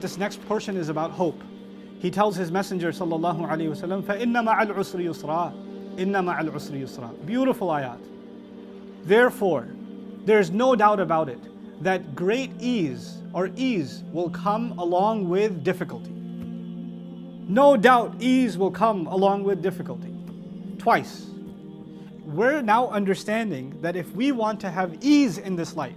This next portion is about hope. He tells his messenger sallallahu alaihi wasallam, فَإِنَّ مَعَ الْعُسْرِ يُسْرًا إِنَّ مَعَ الْعُسْرِ يُسْرًا. Beautiful ayat. Therefore, there's no doubt about it that great ease or ease will come along with difficulty. No doubt ease will come along with difficulty. Twice. We're now understanding that if we want to have ease in this life,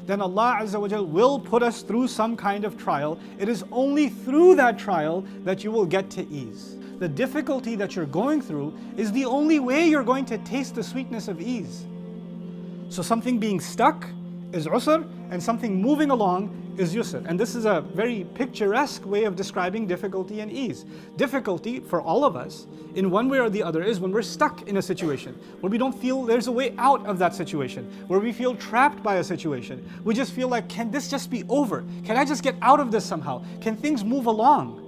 then Allah Azza wa Jal will put us through some kind of trial. It is only through that trial that you will get to ease. The difficulty that you're going through is the only way you're going to taste the sweetness of ease. So something being stuck is usr, and something moving along is yusr. And this is a very picturesque way of describing difficulty and ease. Difficulty for all of us, in one way or the other, is when we're stuck in a situation, where we don't feel there's a way out of that situation, where we feel trapped by a situation. We just feel like, can this just be over? Can I just get out of this somehow? Can things move along?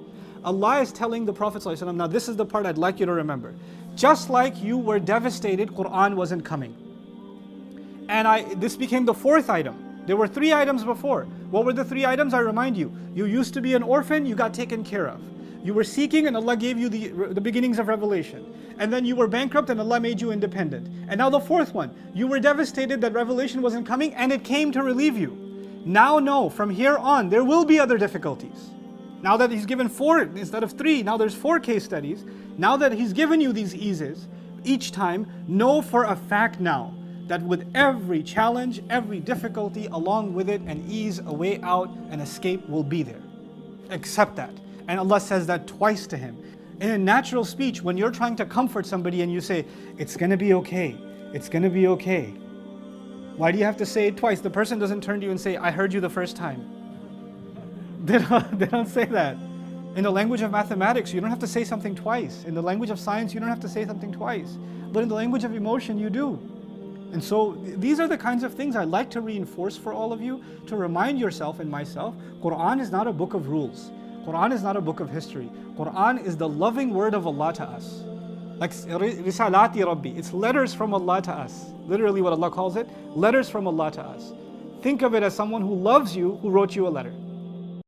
Allah is telling the Prophet ﷺ, now this is the part I'd like you to remember. Just like you were devastated, Qur'an wasn't coming. And this became the fourth item. There were 3 items before. What were the 3 items? I remind you. You used to be an orphan, you got taken care of. You were seeking and Allah gave you the beginnings of revelation. And then you were bankrupt and Allah made you independent. And now the 4th one. You were devastated that revelation wasn't coming and it came to relieve you. Now know, from here on, there will be other difficulties. Now that He's given 4 instead of 3, now there's 4 case studies. Now that He's given you these eases, each time, know for a fact now that with every challenge, every difficulty, along with it, an ease, a way out, an escape will be there. Accept that. And Allah says that twice to him. In a natural speech, when you're trying to comfort somebody and you say, it's gonna be okay, it's gonna be okay. Why do you have to say it twice? The person doesn't turn to you and say, I heard you the first time. They don't say that. In the language of mathematics, you don't have to say something twice. In the language of science, you don't have to say something twice. But in the language of emotion, you do. And so these are the kinds of things I like to reinforce for all of you, to remind yourself and myself, Qur'an is not a book of rules. Qur'an is not a book of history. Qur'an is the loving word of Allah to us. Like risalati Rabbi, it's letters from Allah to us. Literally what Allah calls it, letters from Allah to us. Think of it as someone who loves you, who wrote you a letter.